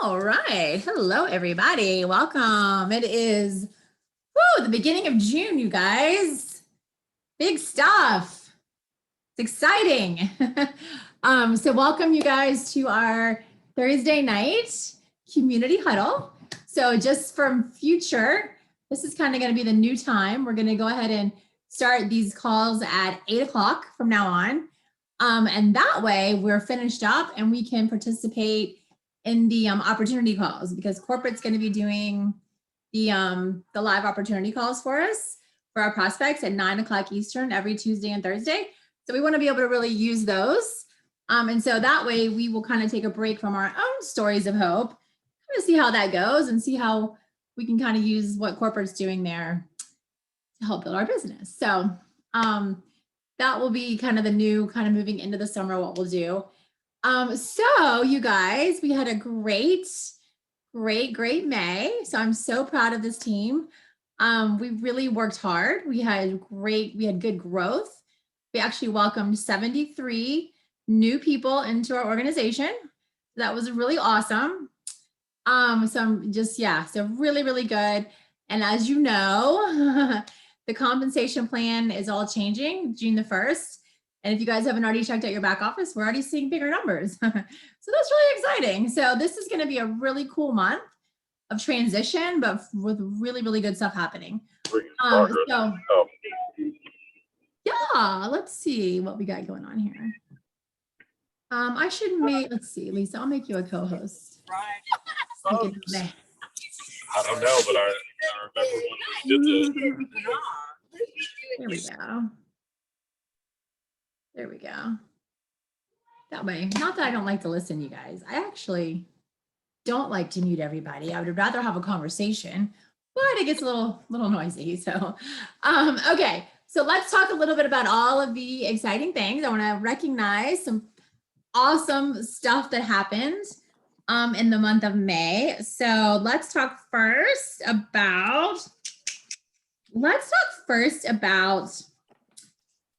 All right. Hello, everybody. Welcome. It is the beginning of June, you guys. Big stuff. It's exciting. So welcome you guys to our Thursday night community huddle. So just from future, this is kind of going to be the new time. We're going to go ahead and start these calls at 8 o'clock from now on. And that way we're finished up and we can participate in the opportunity calls, because corporate's going to be doing the live opportunity calls for us, for our prospects at 9 o'clock Eastern every Tuesday and Thursday. So we want to be able to really use those. And so that way we will kind of take a break from our own stories of hope, kind of see how that goes and see how we can kind of use what corporate's doing there to help build our business. So that will be kind of the new kind of moving into the summer, what we'll do. So you guys, we had a great May. So I'm so proud of this team. We really worked hard. We had good growth. We actually welcomed 73 new people into our organization. That was really awesome. So really, really good. And as you know, the compensation plan is all changing June the 1st. And if you guys haven't already checked out your back office, we're already seeing bigger numbers. So that's really exciting. So this is going to be a really cool month of transition, but with really, really good stuff happening. Yeah, let's see what we got going on here. Let's see, Lisa, I'll make you a co-host. Right. I don't know, but I remember when we did this. There we go. That way, not that I don't like to listen, you guys. I actually don't like to mute everybody. I would rather have a conversation, but it gets a little noisy. So, okay. So let's talk a little bit about all of the exciting things. I want to recognize some awesome stuff that happened in the month of May. So let's talk first about,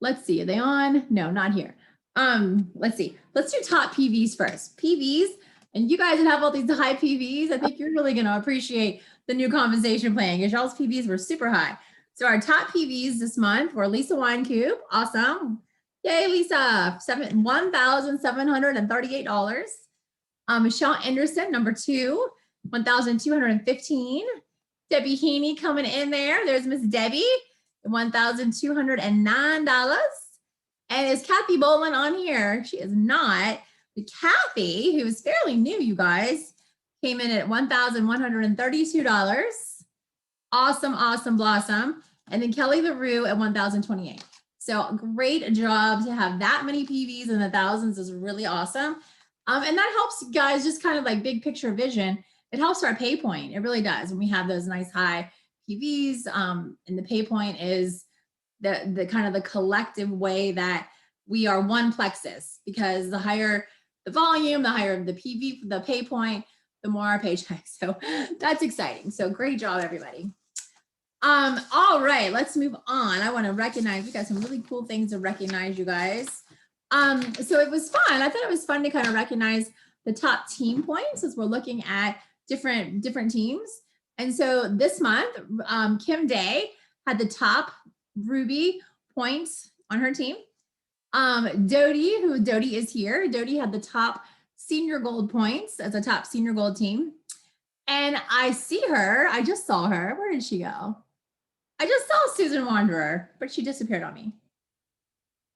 let's see, are they on? No, not here. Let's see. Let's do top PVs first. PVs, and you guys that have all these high PVs, I think you're really going to appreciate the new compensation plan, because y'all's PVs were super high. So our top PVs this month were Lisa Winecoop. Awesome. Yay, Lisa. $1,738. Michelle Anderson, number 2, $1,215. Debbie Haney coming in there. There's Miss Debbie, $1,209. And is Kathy Bolin on here? She is not. But Kathy, who is fairly new, you guys, came in at $1,132. Awesome blossom. And then Kelly LaRue at $1,028. So great job to have that many PVs in the thousands is really awesome. And that helps guys just kind of like big picture vision. It helps our pay point. It really does. When we have those nice high PVs, and the pay point is the kind of the collective way that we are one plexus, because the higher the volume, the higher the PV, the pay point, the more our paycheck. So that's exciting. So great job, everybody. All right, let's move on. I want to recognize, we got some really cool things to recognize, you guys. So it was fun. I thought it was fun to kind of recognize the top team points as we're looking at different teams. And so this month, Kim Day had the top Ruby points on her team. Dodie is here. Dodie had the top senior gold points as a top senior gold team. And I see her, I just saw her. Where did she go? I just saw Susan Wanderer, but she disappeared on me.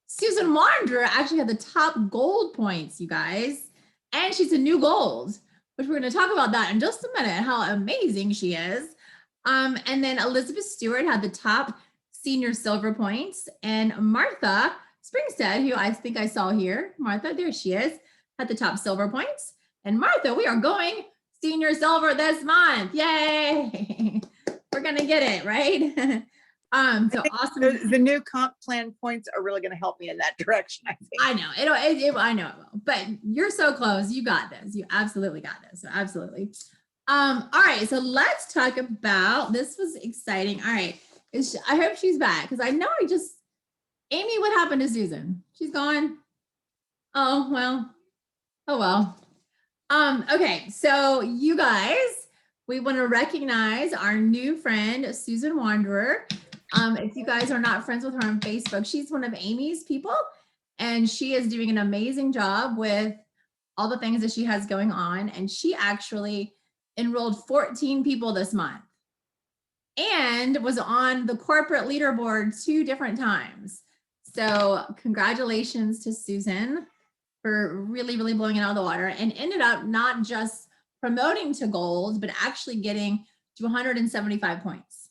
Susan Wanderer actually had the top gold points, you guys. And she's a new gold, which we're going to talk about that in just a minute, how amazing she is. And then Elizabeth Stewart had the top senior silver points. And Martha Springstead, who I think I saw here, Martha, there she is, had the top silver points. And Martha, we are going senior silver this month. Yay. We're going to get it, right? So awesome. The new comp plan points are really going to help me in that direction, I think. I know I know it will, but you're so close. You got this. You absolutely got this. So absolutely. All right. So let's talk about, this was exciting. All right. I hope she's back, because I know Amy, what happened to Susan? She's gone. Oh, well. Okay, so you guys, we want to recognize our new friend, Susan Wanderer. If you guys are not friends with her on Facebook, she's one of Amy's people, and she is doing an amazing job with all the things that she has going on. And she actually enrolled 14 people this month and was on the corporate leaderboard 2 different times. So congratulations to Susan for really, really blowing it out of the water, and ended up not just promoting to gold, but actually getting to 175 points.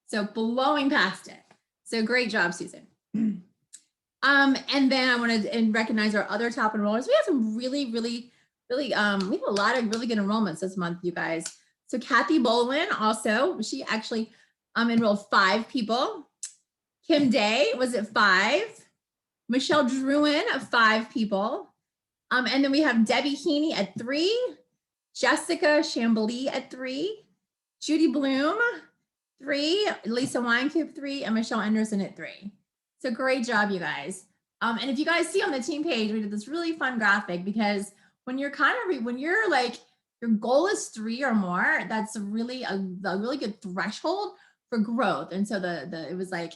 So blowing past it. So great job, Susan. And then I want to recognize our other top enrollers. We have some really, really, we have a lot of really good enrollments this month, you guys. So Kathy Bolin also, she actually enrolled 5 people. Kim Day was at 5. Michelle Druin, 5 people. And then we have Debbie Heaney at 3, Jessica Chambly at 3, Judy Bloom, 3, Lisa Winecoop, 3, and Michelle Anderson at 3. So great job, you guys. And if you guys see on the team page, we did this really fun graphic, because when you're when you're like, your goal is 3 or more, that's really a really good threshold for growth. And so it was like,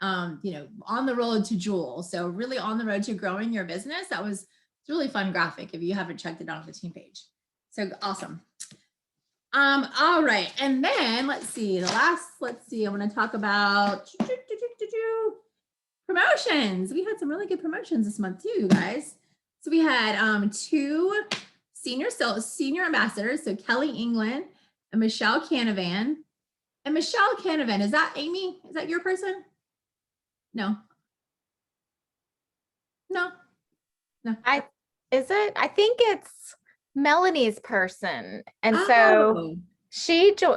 you know, on the road to Jewel. So really on the road to growing your business. That was really fun graphic if you haven't checked it out on the team page. So awesome. All right. And then let's see, I want to talk about promotions. We had some really good promotions this month too, you guys. So we had 2 senior ambassadors. So Kelly England and Michelle Canavan. And Michelle Canavan, is that Amy? Is that your person? No. No. Is it? I think it's Melanie's person. And so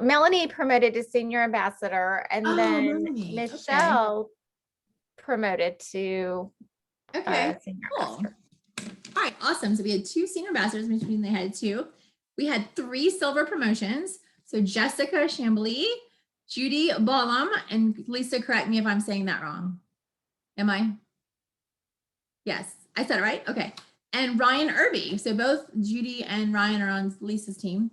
Melanie promoted to senior ambassador, and then Melanie. Michelle promoted to Okay. senior Cool. ambassador. All right, awesome. So we had 2 senior ambassadors, between they had 2. We had 3 silver promotions. So Jessica Chambly, Judy Bollum, and Lisa, correct me if I'm saying that wrong. Am I? Yes, I said it right. Okay. And Ryan Irby. So both Judy and Ryan are on Lisa's team.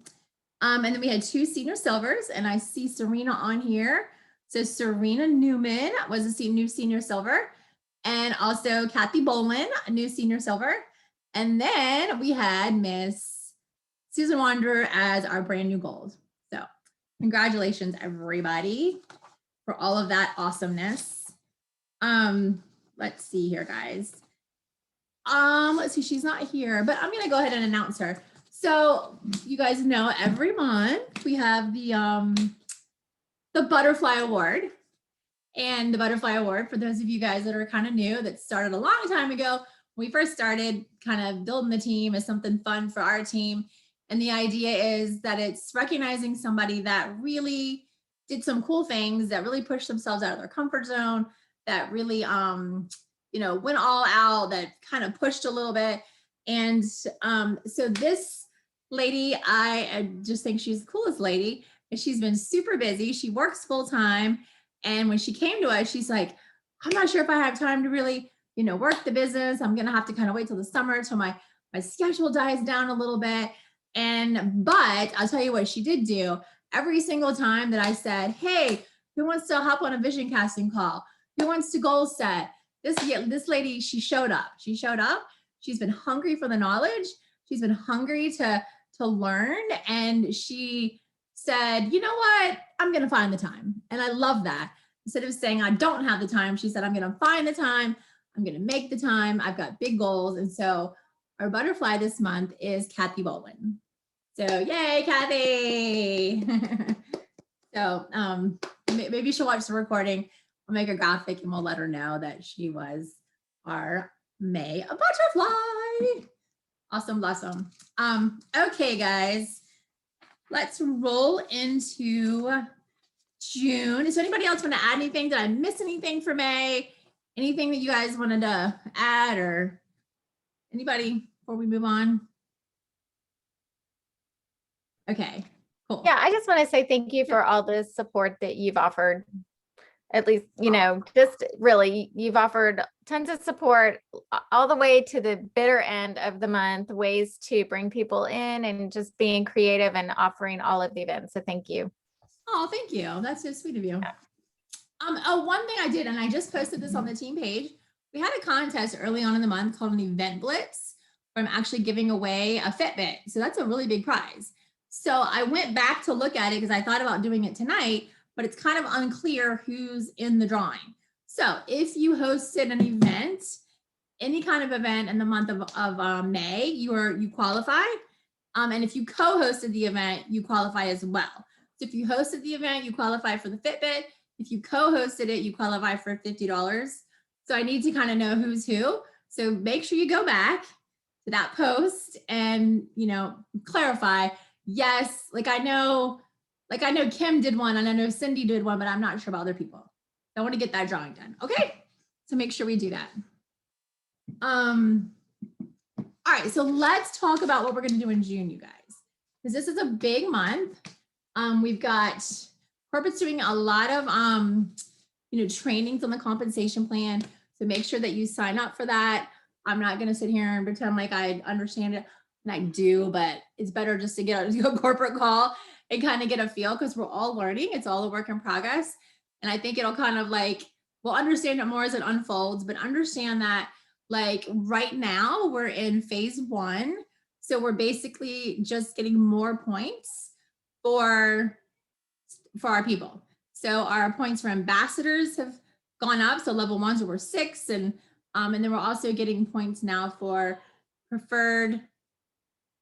And then we had 2 senior silvers, and I see Serena on here. So Serena Newman was a new senior silver, and also Kathy Bolin, a new senior silver. And then we had Miss Susan Wanderer as our brand new gold. So congratulations, everybody, for all of that awesomeness. Let's see here, guys. Let's see, she's not here, but I'm gonna go ahead and announce her. So you guys know every month we have the Butterfly Award. And the Butterfly Award, for those of you guys that are kind of new, that started a long time ago, when we first started kind of building the team, as something fun for our team. And the idea is that it's recognizing somebody that really did some cool things, that really pushed themselves out of their comfort zone, that really, you know, went all out, that kind of pushed a little bit. And so this lady, I just think she's the coolest lady. She's been super busy. She works full time. And when she came to us, she's like, I'm not sure if I have time to really, you know, work the business. I'm going to have to kind of wait till the summer till my schedule dies down a little bit. But I'll tell you what she did do. Every single time that I said, hey, who wants to hop on a vision casting call? Who wants to goal set? This lady, she showed up. She's been hungry for the knowledge. She's been hungry to learn. And she said, you know what? I'm going to find the time. And I love that. Instead of saying, I don't have the time, she said, I'm going to find the time. I'm going to make the time. I've got big goals. And so our butterfly this month is Kathy Bolin. So yay, Kathy. So maybe she'll watch the recording. We'll make a graphic and we'll let her know that she was our May butterfly. Awesome, blossom. Okay, guys, let's roll into June. Does anybody else want to add anything? Did I miss anything for May? Anything that you guys wanted to add, or anybody before we move on? Okay, cool. Yeah, I just want to say thank you for all the support that you've offered at least, you know, just really, you've offered tons of support all the way to the bitter end of the month, ways to bring people in and just being creative and offering all of the events. So thank you. Oh, thank you. That's so sweet of you. Yeah. Oh, one thing I did, and I just posted this on the team page. We had a contest early on in the month called an event blitz. Where I'm actually giving away a Fitbit. So that's a really big prize. So I went back to look at it because I thought about doing it tonight, but it's kind of unclear who's in the drawing. So if you hosted an event, any kind of event in the month of May, you qualify. And if you co-hosted the event, you qualify as well. So if you hosted the event, you qualify for the Fitbit. If you co-hosted it, you qualify for $50. So I need to kind of know who's who. So make sure you go back to that post and, you know, clarify. Yes, like I know Kim did one and I know Cindy did one, but I'm not sure about other people. I want to get that drawing done. Okay. So make sure we do that. All right. So let's talk about what we're going to do in June, you guys, because this is a big month. We've got corporate's doing a lot of, you know, trainings on the compensation plan. So make sure that you sign up for that. I'm not going to sit here and pretend like I understand it, and I do, but it's better just to get a corporate call and kind of get a feel, because we're all learning. It's all a work in progress. And I think it'll kind of like, we'll understand it more as it unfolds, but understand that like right now we're in phase 1. So we're basically just getting more points for our people. So our points for ambassadors have gone up. So level 1s were 6, and then we're also getting points now for preferred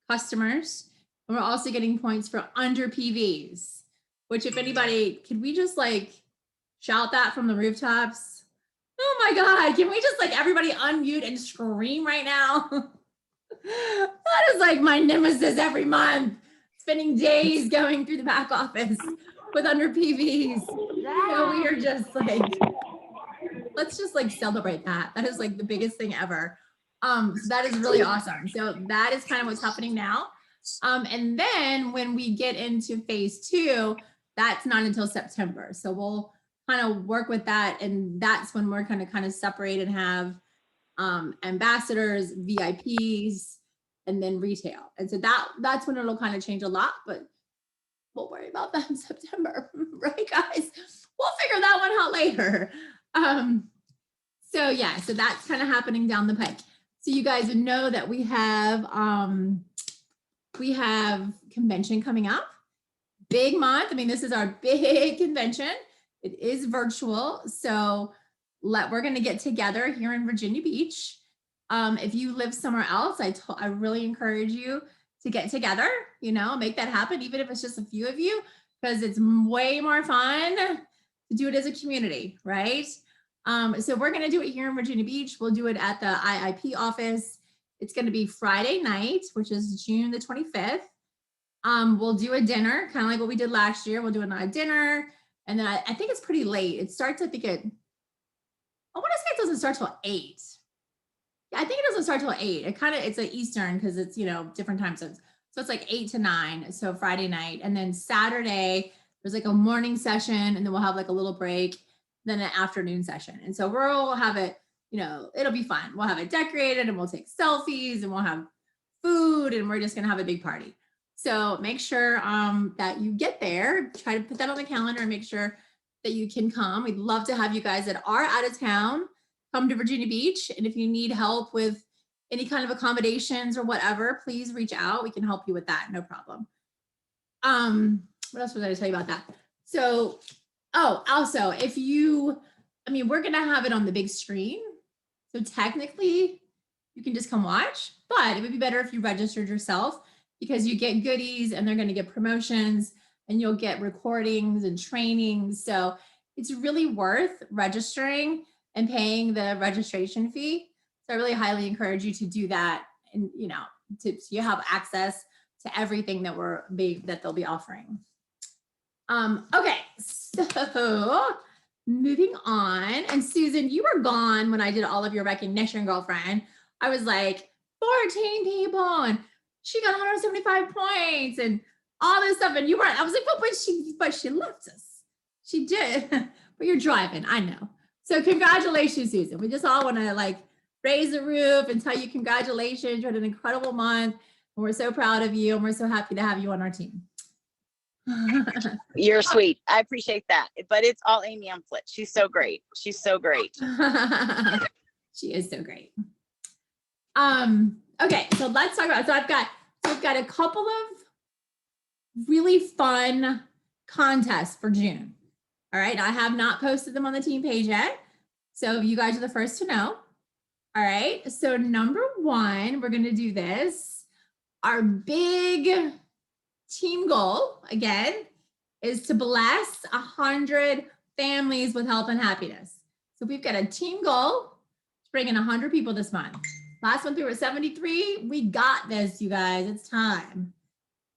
customers. And we're also getting points for under PVs, which if anybody, could we just like shout that from the rooftops? Oh my God, can we just like everybody unmute and scream right now? That is like my nemesis every month, spending days going through the back office with under PVs. So we are just like, let's just like celebrate that. That is like the biggest thing ever. So that is really awesome. So that is kind of what's happening now. And then when we get into phase 2, that's not until September. So we'll kind of work with that. And that's when we're going to kind of separate and have ambassadors, VIPs, and then retail. And so that's when it'll kind of change a lot, but we'll worry about that in September, right guys? We'll figure that one out later. So yeah, so that's kind of happening down the pike. So you guys know that we have convention coming up, big month. I mean, this is our big convention. It is virtual. So we're going to get together here in Virginia Beach. If you live somewhere else, I really encourage you to get together, you know, make that happen, even if it's just a few of you, because it's way more fun to do it as a community, right? So we're going to do it here in Virginia Beach. We'll do it at the IIP office. It's going to be Friday night, which is June the 25th. We'll do a dinner, kind of like what we did last year. We'll do a dinner. And then I think it's pretty late. It starts, I want to say it doesn't start till 8. Yeah, I think it doesn't start till 8. It's like Eastern because it's, you know, different time zones. So it's like 8 to 9. So Friday night. And then Saturday, there's like a morning session, and then we'll have like a little break, then an afternoon session. And so we'll have it, you know, it'll be fun. We'll have it decorated and we'll take selfies and we'll have food and we're just going to have a big party. So make sure that you get there, try to put that on the calendar and make sure that you can come. We'd love to have you guys that are out of town come to Virginia Beach. And if you need help with any kind of accommodations or whatever, please reach out. We can help you with that. No problem. What else was I to tell you about that? So, also, we're going to have it on the big screen. So technically you can just come watch, but it would be better if you registered yourself, because you get goodies and they're going to get promotions and you'll get recordings and trainings. So it's really worth registering and paying the registration fee. So I really highly encourage you to do that, and you have access to everything that they'll be offering. Okay, so moving on. And Susan, you were gone when I did all of your recognition, girlfriend. I was like 14 people and she got 175 points and all this stuff. And you weren't. I was like, well, but she left us. She did. but you're driving. I know. So congratulations, Susan. We just all want to like raise the roof and tell you congratulations. You had an incredible month. And we're so proud of you. And we're so happy to have you on our team. You're sweet. I appreciate that. But it's all Amy Umflett. She's so great. She's so great. She is so great. Okay, so let's talk about, we've got a couple of really fun contests for June. All right, I have not posted them on the team page yet. So you guys are the first to know. All right, so number one, we're gonna do this. Our big team goal, again, is to bless 100 families with health and happiness. So we've got a team goal to bring in 100 people this month. Last month we were 73. We got this, you guys. It's time.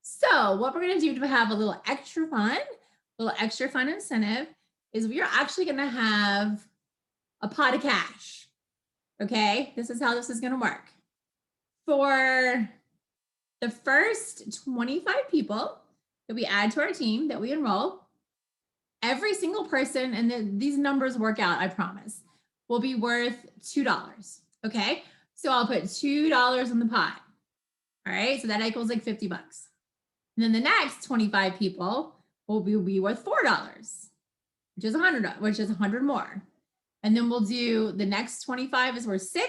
So what we're going to do to have a little extra fun incentive is we are actually going to have a pot of cash. Okay, this is how this is going to work. For the first 25 people that we add to our team, that we enroll, every single person, and these numbers work out, I promise, will be worth $2. Okay, so I'll put $2 in the pot. All right, so that equals like 50 bucks. And then the next 25 people will be worth $4, which is $100 more. And then we'll do the next 25 is worth $6,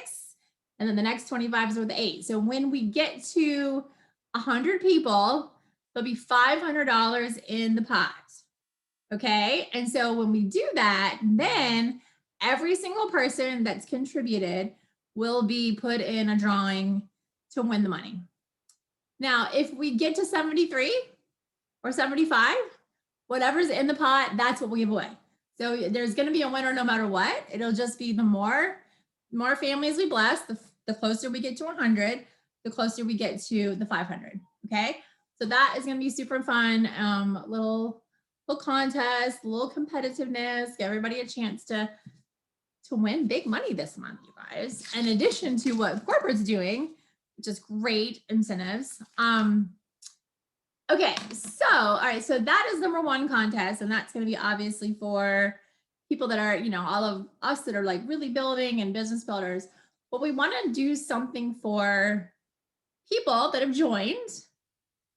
and then the next 25 is worth $8. So when we get to 100 people, there'll be $500 in the pot. Okay, and so when we do that, then every single person that's contributed will be put in a drawing to win the money. Now, if we get to 73 or 75, whatever's in the pot, that's what we give away. So there's going to be a winner no matter what. It'll just be the more families we bless, the closer we get to 100, the closer we get to the 500. Okay, so that is going to be super fun. Little contest, a little competitiveness, give everybody a chance to win big money this month, you guys. In addition to what corporate's doing, which is great incentives. Okay, so all right, so that is number one contest, and that's going to be obviously for people that are, all of us that are like really building and business builders. But we want to do something for people that have joined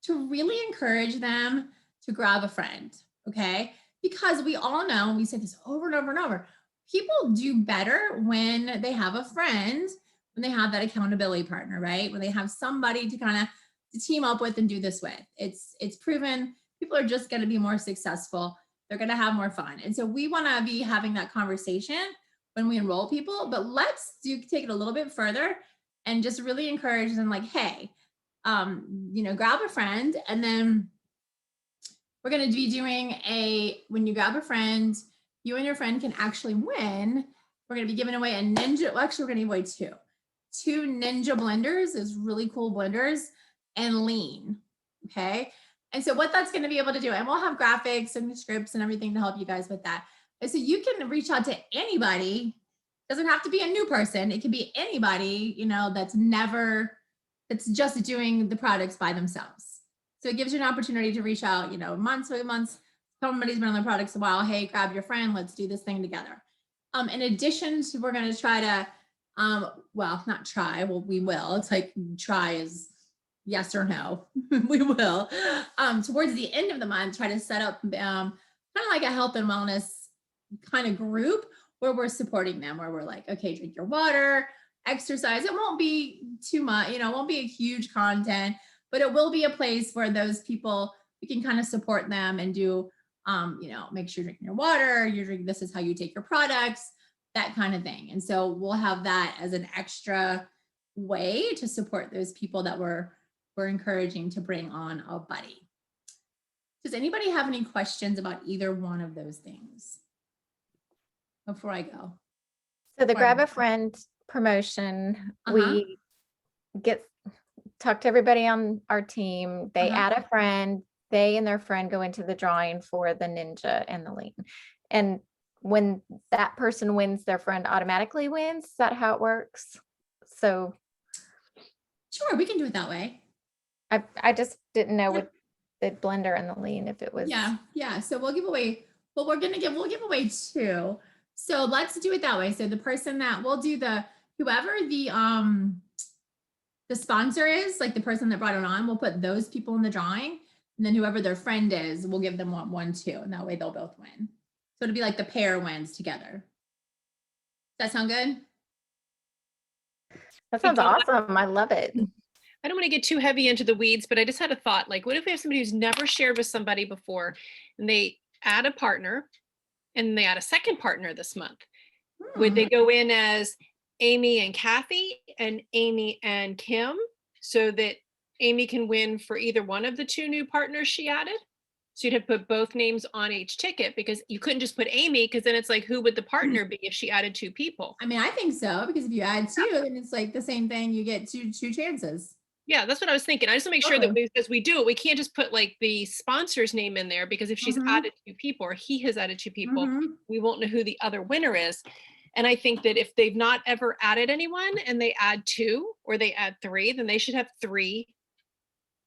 to really encourage them to grab a friend. Okay, because we all know, and we say this over and over and over, people do better when they have a friend, when they have that accountability partner, right? When they have somebody to kind of team up with and do this with. It's proven people are just going to be more successful. They're going to have more fun. And so we want to be having that conversation when we enroll people, but let's take it a little bit further and just really encourage them like, hey, grab a friend. And then we're going to be doing when you grab a friend, you and your friend can actually win. We're going to be giving away a Ninja. Well, actually, we're going to give away two Ninja blenders. Is really cool blenders and lean. Okay. And so what that's going to be able to do, and we'll have graphics and scripts and everything to help you guys with that. And so you can reach out to anybody. Doesn't have to be a new person. It can be anybody, that's just doing the products by themselves. So it gives you an opportunity to reach out, months. Somebody's been on the products a while. Hey, grab your friend. Let's do this thing together. In addition to, we're going to try to, not try. Well, we will. It's like try is yes or no. We will. Towards the end of the month, try to set up kind of like a health and wellness kind of group where we're supporting them, where we're like, okay, drink your water, exercise. It won't be too much, it won't be a huge content, but it will be a place where those people, we can kind of support them and do, make sure you're drinking your water, this is how you take your products, that kind of thing. And so we'll have that as an extra way to support those people that we're encouraging to bring on a buddy. Does anybody have any questions about either one of those things before I go? So the grab a friend promotion, we talk to everybody on our team. They add a friend, they and their friend go into the drawing for the Ninja and the lean. And when that person wins, their friend automatically wins. Is that how it works? So sure, we can do it that way. I just didn't know with the blender and the lean if it was. Yeah. So we'll give away Well, we'll give away 2. So let's do it that way. So the person that we'll do whoever the sponsor is, like the person that brought it on, we'll put those people in the drawing. And then whoever their friend is, we'll give them one too. And that way they'll both win. So it'll be like the pair wins together. Does that sound good? That sounds awesome. I love it. I don't want to get too heavy into the weeds, but I just had a thought. Like, what if we have somebody who's never shared with somebody before and they add a partner and they add a second partner this month? Would they go in as Amy and Kathy and Amy and Kim so that Amy can win for either one of the 2 new partners she added? So you'd have to put both names on each ticket because you couldn't just put Amy, because then it's like, who would the partner be if she added 2 people? I mean, I think so, because if you add 2, then it's like the same thing. You get two chances. Yeah, that's what I was thinking. I just want to make sure that as we do it, we can't just put like the sponsor's name in there, because if she's added 2 people or he has added 2 people, we won't know who the other winner is. And I think that if they've not ever added anyone and they add 2 or they add 3, then they should have 3.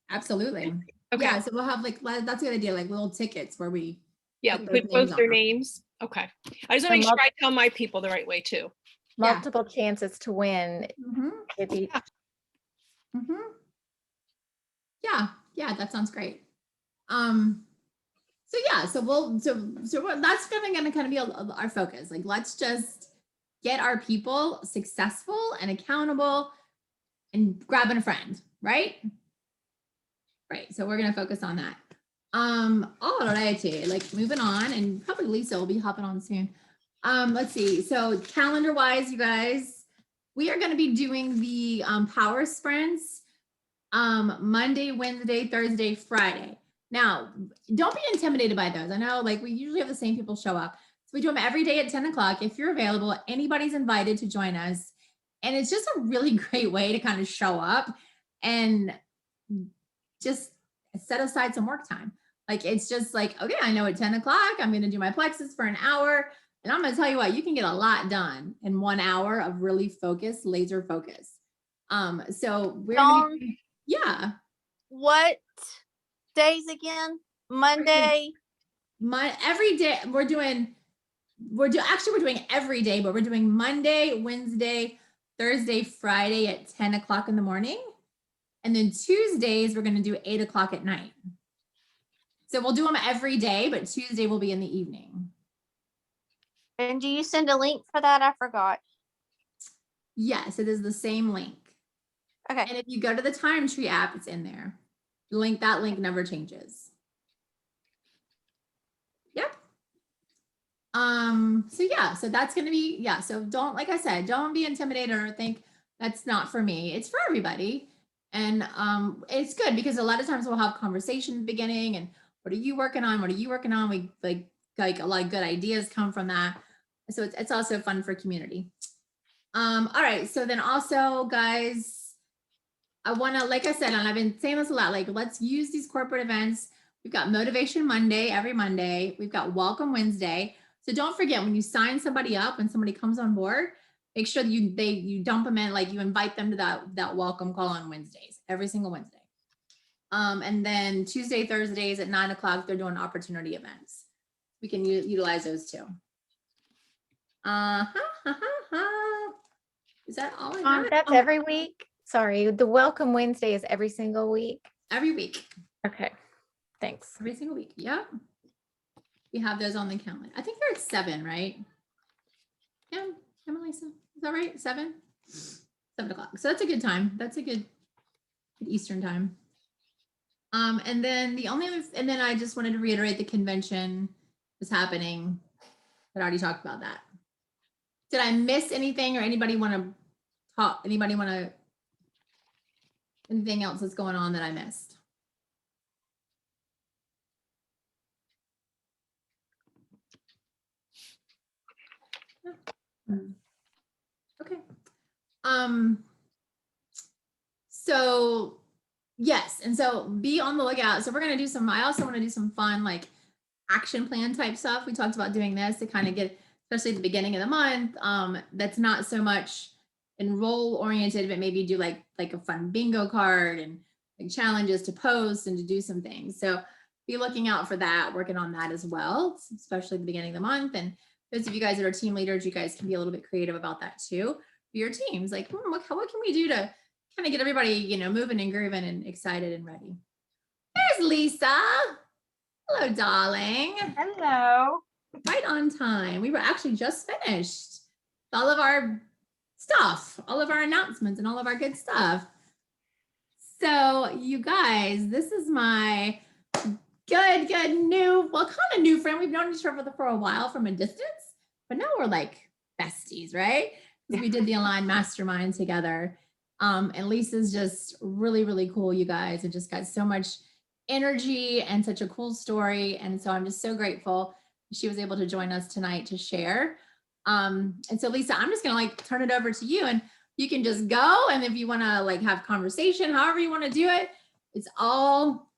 Absolutely. Okay. Yeah, so we'll have that's a good idea, like little tickets where we put both their names. Okay. I just want to make sure I tell my people the right way too. Multiple chances to win. Yeah, that sounds great. So yeah, so that's gonna kind of be our focus. Like, let's just get our people successful and accountable and grabbing a friend, right? Right. So we're gonna focus on that. All right, like moving on, and probably Lisa will be hopping on soon. Let's see. So calendar wise, you guys, we are gonna be doing the power sprints Monday, Wednesday, Thursday, Friday. Now, don't be intimidated by those. I know, like, we usually have the same people show up. So we do them every day at 10 o'clock. If you're available, anybody's invited to join us. And it's just a really great way to kind of show up and just set aside some work time. Like, it's just like, okay, I know at 10 o'clock, I'm going to do my plexus for an hour. And I'm going to tell you what, you can get a lot done in 1 hour of really focused, laser focus. So we're going to yeah. What days again? Monday. Every day we're doing every day, but we're doing Monday, Wednesday, Thursday, Friday at 10 o'clock in the morning. And then Tuesdays, we're going to do 8 o'clock at night. So we'll do them every day, but Tuesday will be in the evening. And do you send a link for that? I forgot. Yes, it is the same link. Okay. And if you go to the Time Tree app, it's in there. That link never changes. Yep. So yeah, so that's going to be, yeah. So like I said, don't be intimidated or think that's not for me. It's for everybody. And it's good because a lot of times we'll have conversations at the beginning and what are you working on? What are you working on? We like a lot of good ideas come from that. So it's also fun for community. All right. So then also, guys, I want to, like I said, and I've been saying this a lot, like, let's use these corporate events. We've got Motivation Monday, every Monday. We've got Welcome Wednesday. So don't forget, when you sign somebody up, when somebody comes on board, make sure that you dump them in, like you invite them to that welcome call on Wednesdays, every single Wednesday. And then Tuesday, Thursdays at 9 o'clock, they're doing opportunity events. We can utilize those too. Is that all I got? That's every week. Sorry, the Welcome Wednesday is every single week. Every week. Okay, thanks. Every single week. Yep. We have those on the calendar. I think they're at 7, right? Yeah, Lisa. Is that right? 7? 7 o'clock. So that's a good time. That's a good Eastern time. And then and then I just wanted to reiterate the convention is happening. I already talked about that. Did I miss anything or anybody want to talk? Anything else that's going on that I missed? Okay. So yes, and so be on the lookout. So we're gonna do I also want to do some fun like action plan type stuff. We talked about doing this to kind of get, especially at the beginning of the month. That's not so much enroll oriented, but maybe do like a fun bingo card and like challenges to post and to do some things. So be looking out for that, working on that as well, especially at the beginning of the month. And those of you guys that are team leaders, you guys can be a little bit creative about that too for your teams. Like, what can we do to kind of get everybody, you know, moving and grooving and excited and ready? There's Lisa. Hello, darling. Hello. Right on time. We were actually just finished all of our stuff, all of our announcements and all of our good stuff. So you guys, this is my good new, well, kind of new friend. We've known each other for a while from a distance, but now we're like besties, right? Because we did the Align Mastermind together. And Lisa's just really, really cool, you guys, and just got so much energy and such a cool story. And so I'm just so grateful she was able to join us tonight to share. And so Lisa, I'm just gonna like turn it over to you, and you can just go. And if you wanna like have conversation, however you wanna do it, it's all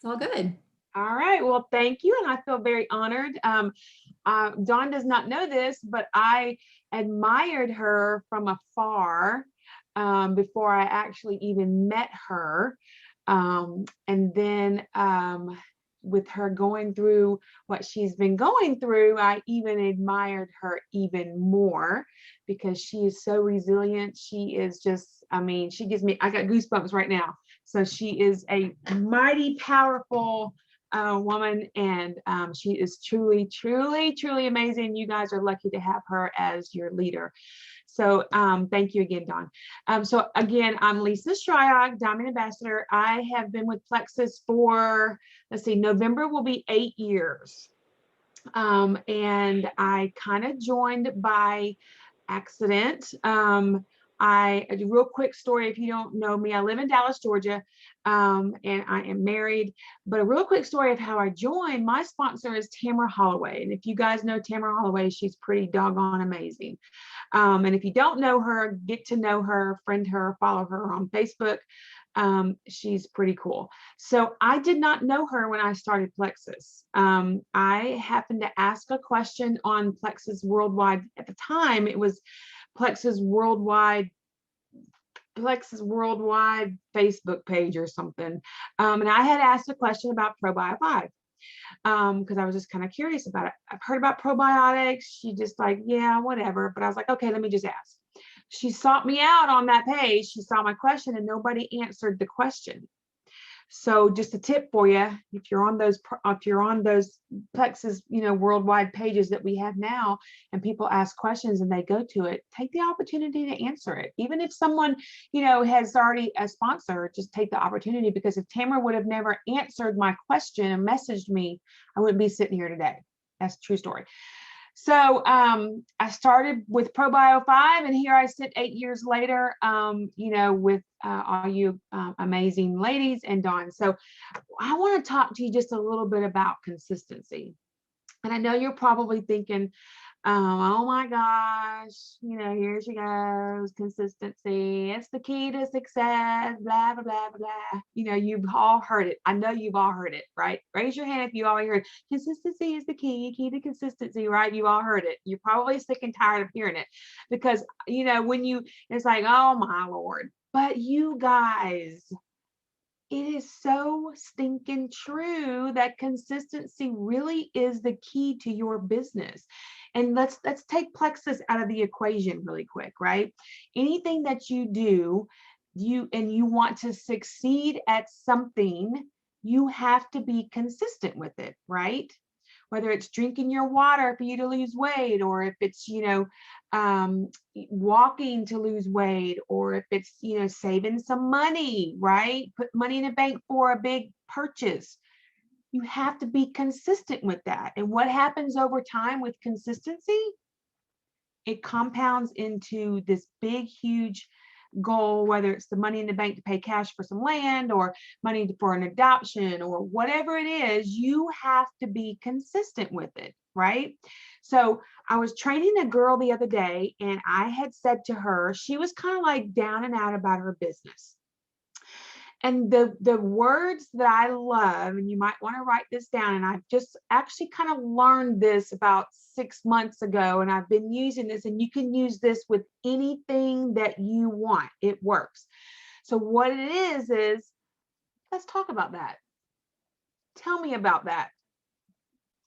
good. All right. Well, thank you. And I feel very honored. Dawn does not know this, but I admired her from afar before I actually even met her. And then with her going through what she's been going through, I even admired her even more because she is so resilient. She is just, I mean, she gives me, I got goosebumps right now. So she is a mighty powerful woman, and she is truly, truly, truly amazing. You guys are lucky to have her as your leader. So thank you again, Dawn. So again, I'm Lisa Shryock, Diamond Ambassador. I have been with Plexus for, let's see, November will be 8 years. And I kind of joined by accident. A real quick story, if you don't know me, I live in Dallas, Georgia, and I am married. But a real quick story of how I joined, my sponsor is Tamara Holloway. And if you guys know Tamara Holloway, she's pretty doggone amazing. And if you don't know her, get to know her, friend her, follow her on Facebook. She's pretty cool. So I did not know her when I started Plexus. I happened to ask a question on Plexus Worldwide. At the time, it was Plexus Worldwide Facebook page or something. And I had asked a question about Probio 5 because I was just kind of curious about it. I've heard about probiotics. She just like, yeah, whatever. But I was like, okay, let me just ask. She sought me out on that page. She saw my question and nobody answered the question. So just a tip for you, if you're on those Plexus, worldwide pages that we have now, and people ask questions and they go to it, take the opportunity to answer it. Even if someone, has already a sponsor, just take the opportunity, because if Tamara would have never answered my question and messaged me, I wouldn't be sitting here today. That's a true story. So I started with Probio 5, and here I sit 8 years later, with all you amazing ladies and Dawn. So I want to talk to you just a little bit about consistency. And I know you're probably thinking, oh my gosh, here she goes, consistency. It's the key to success, blah, blah, blah, blah. You've all heard it. I know you've all heard it, right? Raise your hand if you all heard consistency is the key to consistency, right? You all heard it. You're probably sick and tired of hearing it because, it's like, oh my Lord. But you guys, it is so stinking true that consistency really is the key to your business. And let's take Plexus out of the equation really quick, right? Anything that you do, you want to succeed at something, you have to be consistent with it, right? Whether it's drinking your water for you to lose weight, or if it's, walking to lose weight, or if it's, saving some money, right? Put money in the bank for a big purchase. You have to be consistent with that. And what happens over time with consistency? It compounds into this big, huge goal, whether it's the money in the bank to pay cash for some land, or money for an adoption, or whatever it is. You have to be consistent with it, right? So I was training a girl the other day, and I had said to her, she was kind of like down and out about her business. And the words that I love, and you might want to write this down, and I've just actually kind of learned this about 6 months ago, and I've been using this, and you can use this with anything that you want. It works. So what it is let's talk about that. Tell me about that.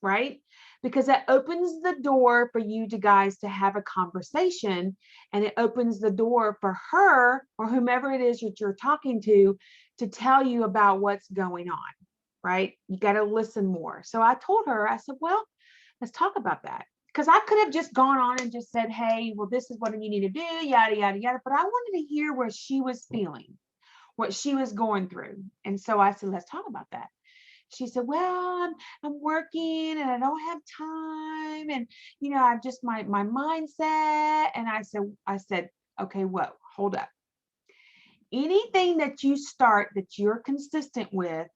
Right? Because that opens the door for you to guys to have a conversation, and it opens the door for her or whomever it is that you're talking to tell you about what's going on. Right? You got to listen more. So I told her, I said, well, let's talk about that. Because I could have just gone on and just said, hey, well, this is what you need to do, yada, yada, yada. But I wanted to hear where she was feeling, what she was going through. And so I said, let's talk about that. She said, well, I'm working and I don't have time. And, you know, I've just my mindset. And I said, okay, whoa, hold up. Anything that you start that you're consistent with,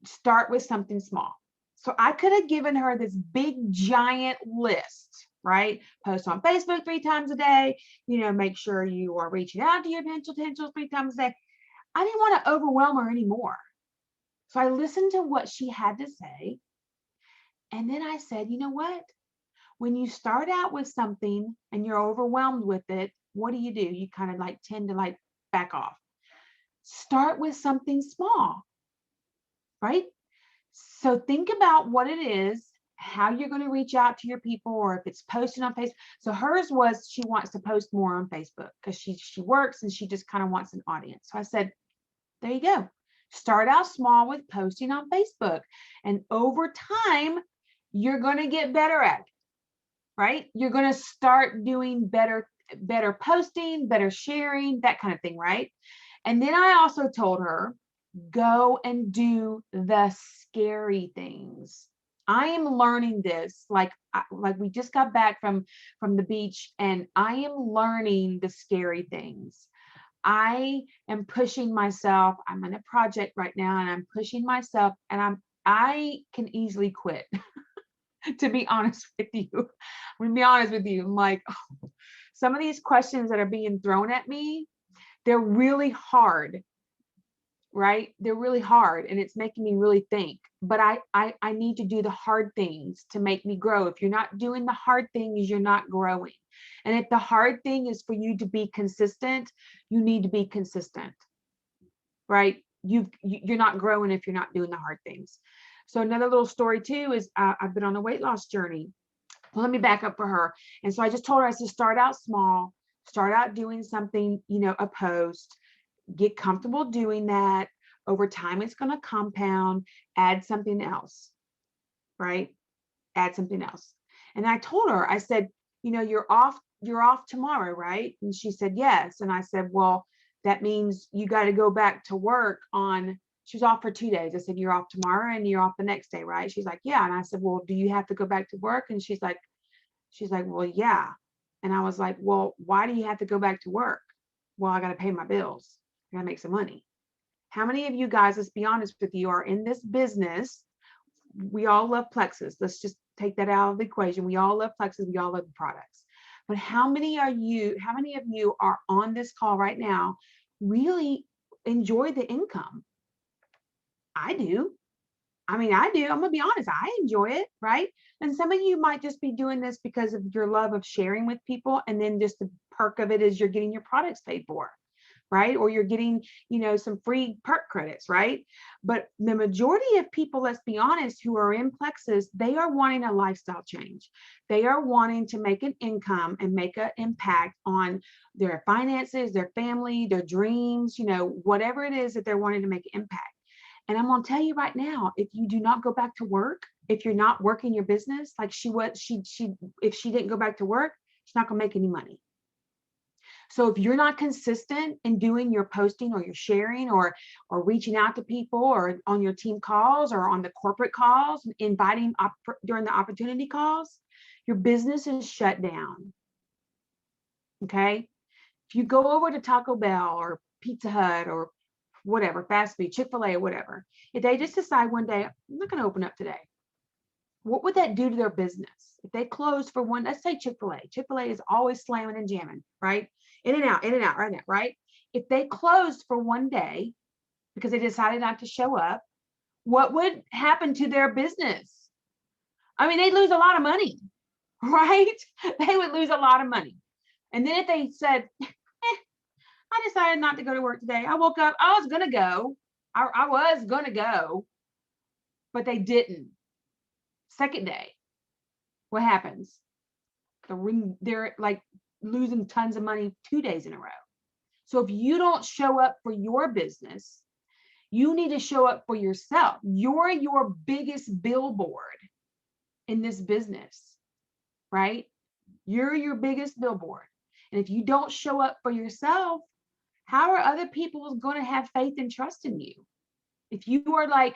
start with something small. So I could have given her this big giant list, right? Post on Facebook 3 times a day, you know, make sure you are reaching out to your potentials 3 times a day. I didn't want to overwhelm her anymore. So I listened to what she had to say. And then I said, you know what? When you start out with something and you're overwhelmed with it, what do? You kind of like tend to like back off. Start with something small, right? So think about what it is, how you're going to reach out to your people, or if it's posting on Facebook. So hers was she wants to post more on Facebook because she works and she just kind of wants an audience. So I said, there you go. Start out small with posting on Facebook. And over time, you're going to get better at it, right? You're going to start doing better posting, better sharing, that kind of thing, right? And then I also told her, go and do the scary things. I am learning this, like we just got back from the beach, and I am learning the scary things. I am pushing myself. I'm in a project right now and I'm pushing myself, and I can easily quit. To be honest with you, I'm gonna be honest with you. I'm like, oh, some of these questions that are being thrown at me, they're really hard, right? They're really hard, and it's making me really think. But I need to do the hard things to make me grow. If you're not doing the hard things, you're not growing. And if the hard thing is for you to be consistent, you need to be consistent, right? You're not growing if you're not doing the hard things. So another little story too is I've been on a weight loss journey. Well, let me back up for her. And so I just told her, I said, start out small, start out doing something, you know, a post, get comfortable doing that. Over time, it's going to compound, add something else, right? Add something else. And I told her, I said, you know, you're off tomorrow, right? And she said, yes. And I said, well, that means you got to go back to work on, she was off for 2 days. I said, you're off tomorrow and you're off the next day, right? She's like, yeah. And I said, well, do you have to go back to work? And she's like, well, yeah. And I was like, well, why do you have to go back to work? Well, I got to pay my bills. I got to make some money. How many of you guys, let's be honest with you, are in this business? We all love Plexus. Let's just take that out of the equation. We all love Plexus. We all love the products. But how many of you are on this call right now really enjoy the income? I do. I mean, I do. I'm going to be honest. I enjoy it, right? And some of you might just be doing this because of your love of sharing with people. And then just the perk of it is you're getting your products paid for, right? Or you're getting, you know, some free perk credits, right? But the majority of people, let's be honest, who are in Plexus, they are wanting a lifestyle change. They are wanting to make an income and make an impact on their finances, their family, their dreams, you know, whatever it is that they're wanting to make an impact. And I'm going to tell you right now, if you do not go back to work, if you're not working your business, like if she didn't go back to work, she's not going to make any money. So if you're not consistent in doing your posting or your sharing or reaching out to people or on your team calls or on the corporate calls, inviting up during the opportunity calls, your business is shut down. Okay. If you go over to Taco Bell or Pizza Hut or whatever, fast food, Chick-fil-A or whatever, if they just decide one day, I'm not going to open up today, what would that do to their business? If they close for one, let's say Chick-fil-A. Chick-fil-A is always slamming and jamming, right? In and out, right now, right? If they closed for one day because they decided not to show up, what would happen to their business? I mean, they'd lose a lot of money, right? They would lose a lot of money. And then if they said, I decided not to go to work today. I woke up, I was going to go. I was going to go. but they didn't. Second day, what happens? They're like losing tons of money 2 days in a row. So if you don't show up for your business, you need to show up for yourself. You're your biggest billboard in this business, right? You're your biggest billboard. And if you don't show up for yourself, how are other people going to have faith and trust in you? If you are like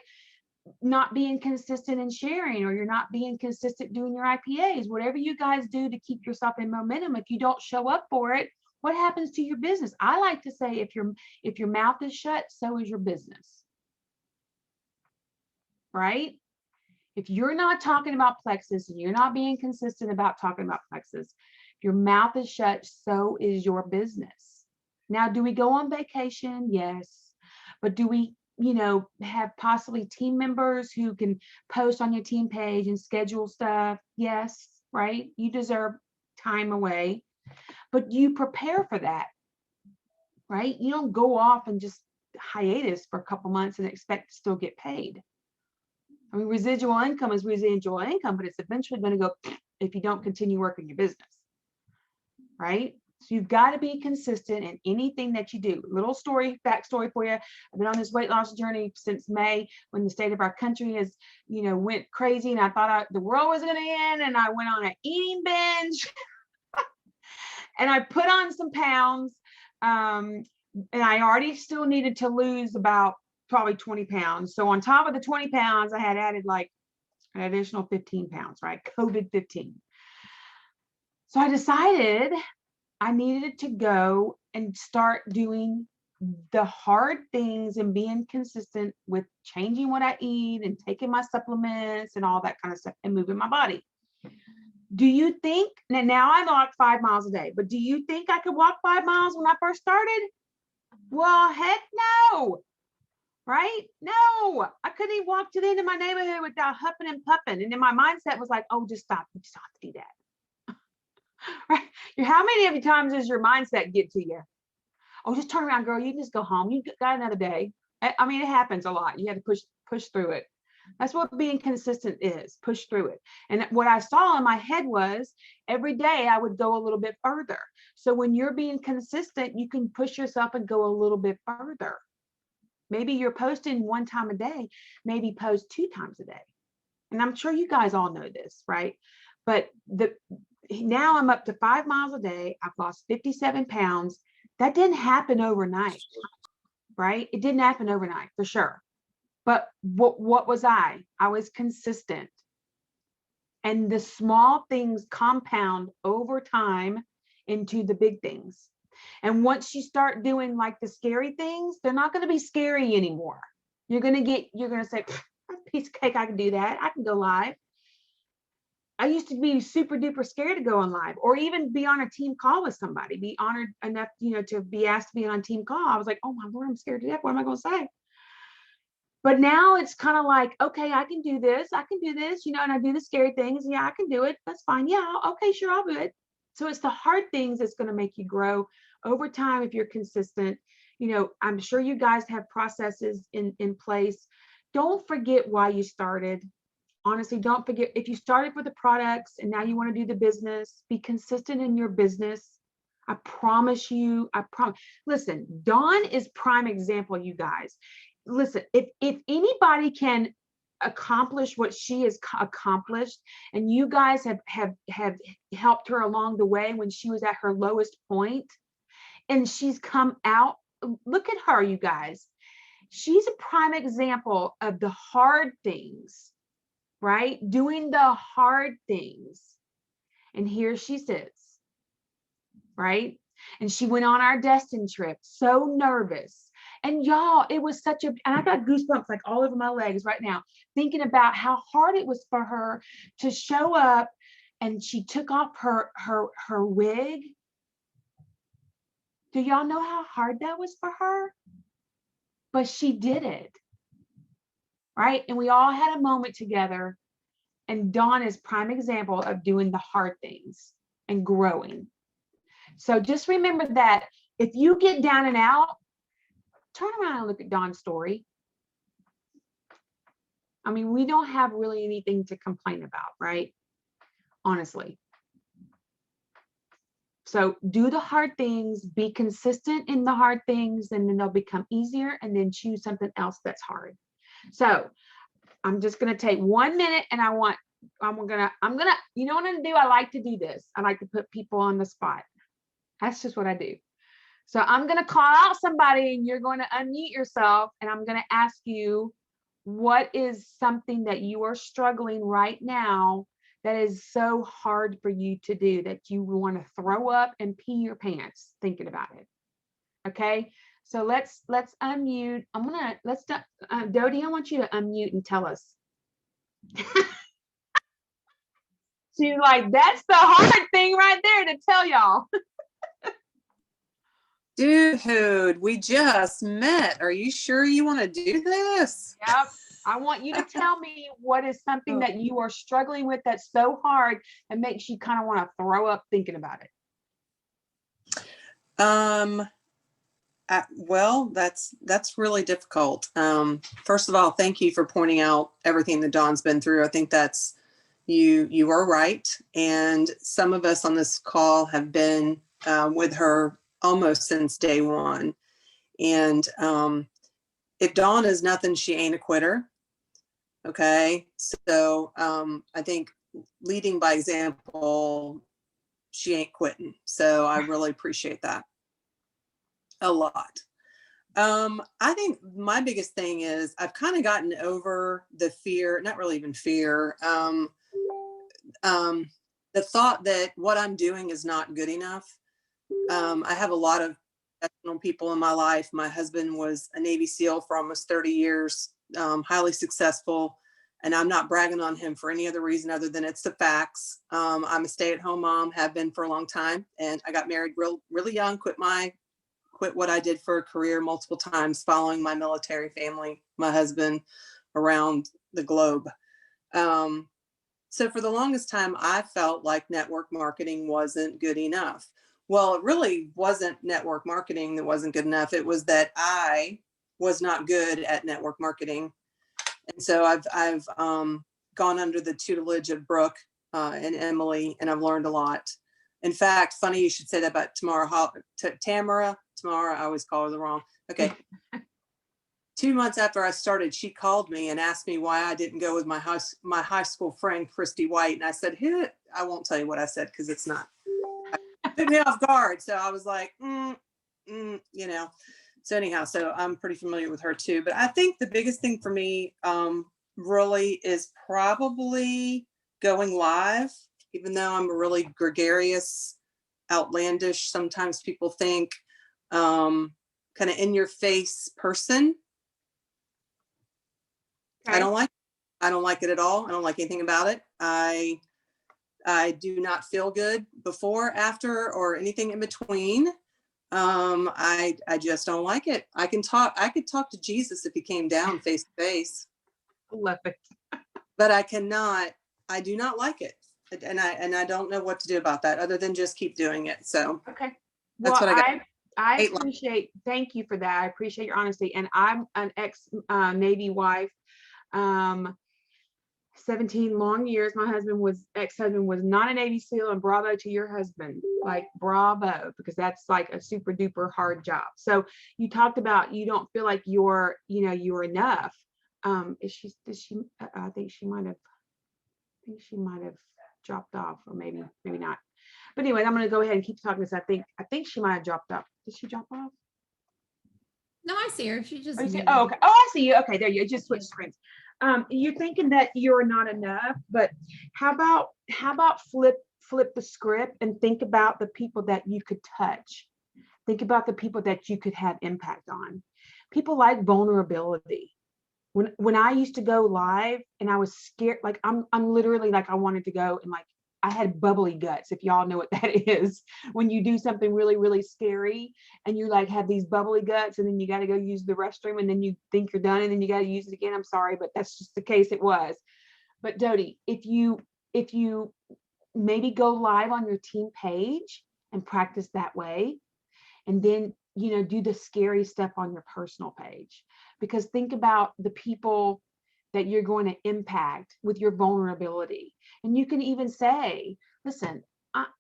not being consistent in sharing, or you're not being consistent doing your IPAs, whatever you guys do to keep yourself in momentum, if you don't show up for it, what happens to your business? I like to say, if your mouth is shut, so is your business. Right? If you're not talking about plexus and you're not being consistent about talking about plexus, if your mouth is shut, so is your business. Now, do we go on vacation? Yes. But do we, have possibly team members who can post on your team page and schedule stuff? Yes, right? You deserve time away, but you prepare for that, right? You don't go off and just hiatus for a couple months and expect to still get paid. I mean, residual income is residual income, but it's eventually going to go if you don't continue working your business, right? So you've got to be consistent in anything that you do. Little backstory for you. I've been on this weight loss journey since May, when the state of our country has, went crazy, and I thought the world was going to end, and I went on an eating binge, and I put on some pounds, and I already still needed to lose about probably 20 pounds. So on top of the 20 pounds, I had added like an additional 15 pounds, right? COVID 15. So I decided I needed to go and start doing the hard things and being consistent with changing what I eat and taking my supplements and all that kind of stuff and moving my body. Do you think, now I walk 5 miles a day, but do you think I could walk 5 miles when I first started? Well, heck no. Right? No, I couldn't even walk to the end of my neighborhood without huffing and puffing. And then my mindset was like, oh, just stop. You just have to do that. Right? How many of you times does your mindset get to you? Oh, just turn around, girl. You can just go home. You got another day. I mean, it happens a lot. You have to push through it. That's what being consistent is. Push through it. And what I saw in my head was every day I would go a little bit further. So when you're being consistent, you can push yourself and go a little bit further. Maybe you're posting 1 time a day, maybe post 2 times a day. And I'm sure you guys all know this, right? But now I'm up to 5 miles a day. I've lost 57 pounds. That didn't happen overnight, right? It didn't happen overnight, for sure. But what was I? I was consistent. And the small things compound over time into the big things. And once you start doing like the scary things, they're not going to be scary anymore. You're going to say, a piece of cake, I can do that. I can go live. I used to be super duper scared to go on live, or even be on a team call with somebody, be honored enough, to be asked to be on a team call. I was like, oh my Lord, I'm scared to death. What am I going to say? But now it's kind of like, okay, I can do this. I can do this, and I do the scary things. Yeah, I can do it. That's fine. Yeah. Okay, sure. I'll do it. So it's the hard things that's going to make you grow over time if you're consistent. I'm sure you guys have processes in place. Don't forget why you started. Honestly, don't forget, if you started with the products and now you want to do the business, be consistent in your business. I promise you, Listen, Dawn is prime example, you guys. Listen, if anybody can accomplish what she has accomplished, and you guys have helped her along the way when she was at her lowest point, and she's come out. Look at her, you guys. She's a prime example of the hard things, right? Doing the hard things. And here she sits, right? And she went on our Destin trip, so nervous. And y'all, it was and I got goosebumps like all over my legs right now, thinking about how hard it was for her to show up. And she took off her wig. Do y'all know how hard that was for her? But she did it, right? And we all had a moment together. And Dawn is prime example of doing the hard things and growing. So just remember that if you get down and out, turn around and look at Dawn's story. I mean, we don't have really anything to complain about, right? Honestly. So do the hard things, be consistent in the hard things, and then they'll become easier, and then choose something else that's hard. So I'm just going to take 1 minute, and I'm gonna, you know what I'm gonna do? I like to do this. I like to put people on the spot. That's just what I do. So I'm going to call out somebody, and you're going to unmute yourself, and I'm going to ask you, what is something that you are struggling right now that is so hard for you to do that you want to throw up and pee your pants thinking about it? Okay, so let's unmute. Dodie, I want you to unmute and tell us. She's like, that's the hard thing right there to tell y'all. Dude, we just met. Are you sure you want to do this? Yep. I want you to tell me what is something that you are struggling with that's so hard and makes you kind of want to throw up thinking about it. Well, that's really difficult. First of all, thank you for pointing out everything that Dawn's been through. I think that's you are right. And some of us on this call have been with her almost since day one. And if Dawn is nothing, she ain't a quitter. Okay. So I think leading by example, she ain't quitting. So I really appreciate that a lot. I think my biggest thing is I've kind of gotten over the fear, not really even fear, the thought that what I'm doing is not good enough. I have a lot of professional people in my life. My husband was a Navy SEAL for almost 30 years, highly successful. And I'm not bragging on him for any other reason other than it's the facts. I'm a stay-at-home mom, have been for a long time. And I got married really young, quit what I did for a career multiple times following my military family, my husband around the globe. So for the longest time, I felt like network marketing wasn't good enough. Well, it really wasn't network marketing that wasn't good enough. It was that I was not good at network marketing. And so I've gone under the tutelage of Brooke and Emily, and I've learned a lot. In fact, funny you should say that about Tamara. Tamara, I always call her the wrong. Okay. 2 months after I started, she called me and asked me why I didn't go with my high school friend, Christy White. And I said, who? I won't tell you what I said because it's not. Put me off guard. So I was like, you know. So anyhow, so I'm pretty familiar with her too. But I think the biggest thing for me really is probably going live, even though I'm a really gregarious, outlandish, sometimes people think, kind of in your face person. Okay. I don't like it at all. I don't like anything about it. I do not feel good before, after, or anything in between. I just don't like it. I could talk to Jesus if he came down face to face. Love it. But I do not like it. And I don't know what to do about that other than just keep doing it. So okay. That's what I got. I appreciate, thank you for that. I appreciate your honesty. And I'm an ex Navy wife. 17 long years. My ex-husband was not a Navy SEAL, and bravo to your husband, like bravo, because that's like a super duper hard job. So you talked about, you don't feel like you're enough. I think she might have dropped off, or maybe not. But anyway, I'm going to go ahead and keep talking, because I think she might have dropped off. Did she drop off? No, I see her. She just. Okay. Oh, I see you. Okay, there you just switched screens. You're thinking that you're not enough, but how about flip the script and think about the people that you could touch. Think about the people that you could have impact on. People like vulnerability. When I used to go live and I was scared, like I'm literally like, I wanted to go and like, I had bubbly guts, if y'all know what that is. When you do something really, really scary and you like have these bubbly guts, and then you got to go use the restroom, and then you think you're done, and then you got to use it again. I'm sorry, but that's just the case it was. But Dodie, if you maybe go live on your team page and practice that way, and then, do the scary stuff on your personal page, because think about the people that you're going to impact with your vulnerability. And you can even say, listen,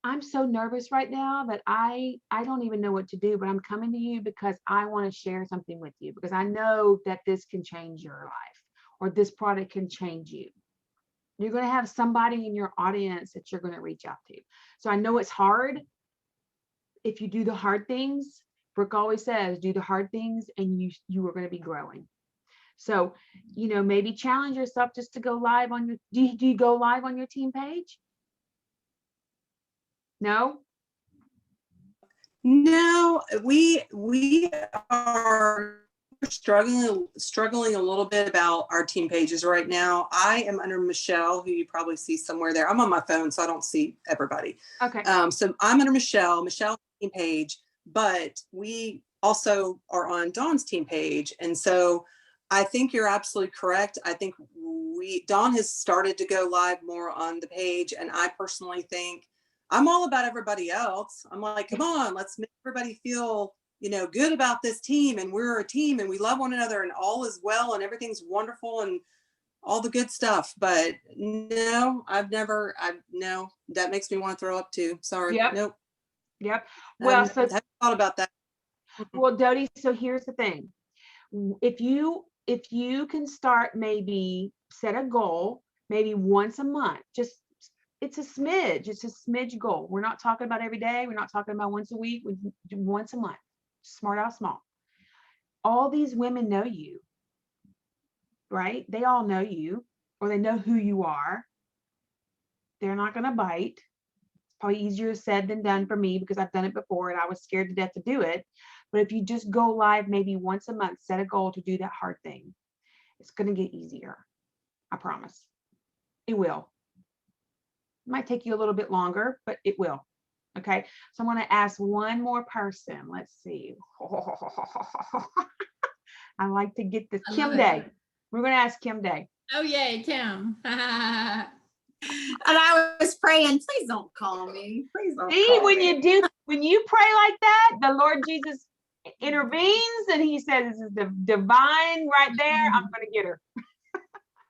I'm so nervous right now that I don't even know what to do, but I'm coming to you because I want to share something with you, because I know that this can change your life, or this product can change you. You're going to have somebody in your audience that you're going to reach out to. So I know it's hard. If you do the hard things, Brooke always says, do the hard things and you are going to be growing. So, you know, maybe challenge yourself just to go live on your, do you go live on your team page? No? No, we are struggling a little bit about our team pages right now. I am under Michelle, who you probably see somewhere there. I'm on my phone, so I don't see everybody. Okay. So I'm under Michelle's team page, but we also are on Dawn's team page. And so I think you're absolutely correct. I think Dawn has started to go live more on the page. And I personally think I'm all about everybody else. I'm like, come on, let's make everybody feel, you know, good about this team, and we're a team and we love one another and all is well and everything's wonderful and all the good stuff. But no, no, that makes me want to throw up too. Sorry. Yep. Nope. Yep. Well, I haven't thought about that. Well, Dodie, so here's the thing. If you can start, maybe set a goal, maybe once a month, just, it's a smidge goal. We're not talking about every day. We're not talking about once a week. We do once a month. Smart out small. All these women know you, right? They all know you, or they know who you are. They're not going to bite. It's probably easier said than done for me, because I've done it before and I was scared to death to do it. But if you just go live maybe once a month, set a goal to do that hard thing, it's going to get easier. I promise. It will. It might take you a little bit longer, but it will. Okay. So I'm going to ask one more person. Let's see. I like to get this. Kim Day. We're going to ask Kim Day. Oh, yay, Kim. And I was praying, please don't call me. Please don't. See, call when me. when you pray like that, the Lord Jesus intervenes and he says, this is the divine right there. I'm going to get her.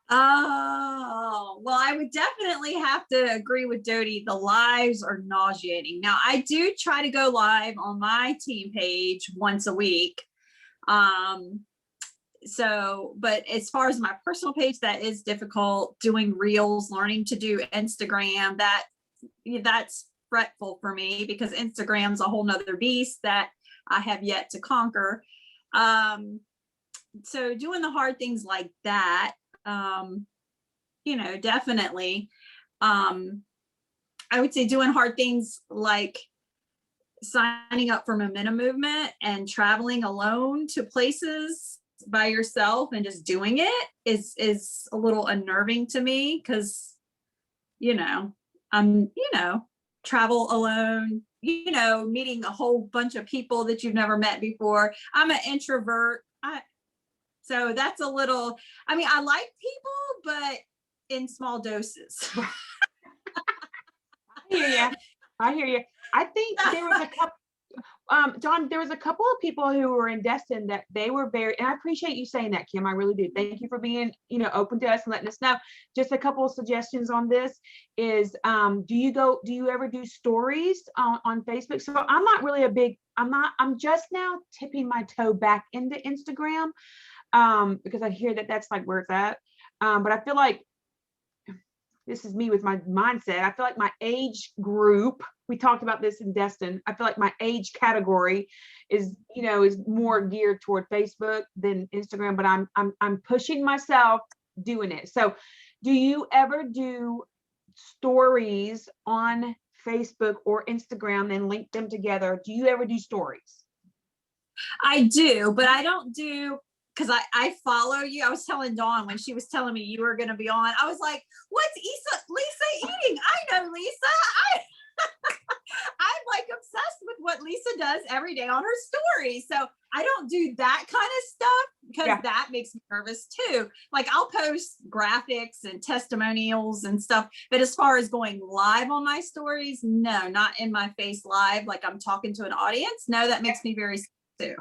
Oh, well, I would definitely have to agree with Dodie. The lives are nauseating. Now, I do try to go live on my team page once a week. So, but as far as my personal page, that is difficult. Doing reels, learning to do Instagram, that's fretful for me, because Instagram's a whole nother beast that I have yet to conquer. So doing the hard things like that, you know, definitely, I would say doing hard things like signing up for Momentum Movement and traveling alone to places by yourself and just doing it is a little unnerving to me, because, you know, travel alone, you know, meeting a whole bunch of people that you've never met before. I'm an introvert. So that's a little, I mean, I like people, but in small doses. I hear you. I think there was a couple, John, there was a couple of people who were in Destin that they were very, and I appreciate you saying that, Kim. I really do. Thank you for being, you know, open to us and letting us know. Just a couple of suggestions on this is, do you ever do stories on Facebook? So I'm not really I'm just now tipping my toe back into Instagram, because I hear that that's like where it's at. But I feel like, this is me with my mindset, I feel like my age group, we talked about this in Destin, I feel like my age category is, you know, is more geared toward Facebook than Instagram, but I'm pushing myself doing it. So do you ever do stories on Facebook or Instagram and link them together? Do you ever do stories? I do, but I don't do, because I follow you. I was telling Dawn when she was telling me you were going to be on, I was like, what's Lisa eating? I know Lisa. I'm like obsessed with what Lisa does every day on her stories. So I don't do that kind of stuff, because that makes me nervous too. Like I'll post graphics and testimonials and stuff, but as far as going live on my stories, no, not in my face live, like I'm talking to an audience. No, that makes me very scared too.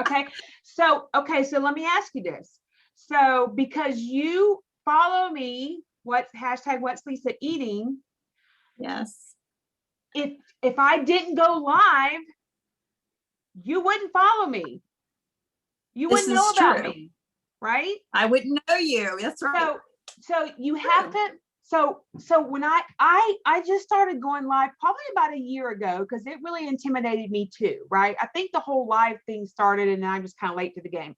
Okay. So let me ask you this. So because you follow me, what's Lisa eating? Yes. If I didn't go live, you wouldn't follow me. You This wouldn't know is about true. me, right? I wouldn't know you. That's right. So you have to, so when I just started going live probably about a year ago, because it really intimidated me too, right? I think the whole live thing started and I'm just kind of late to the game.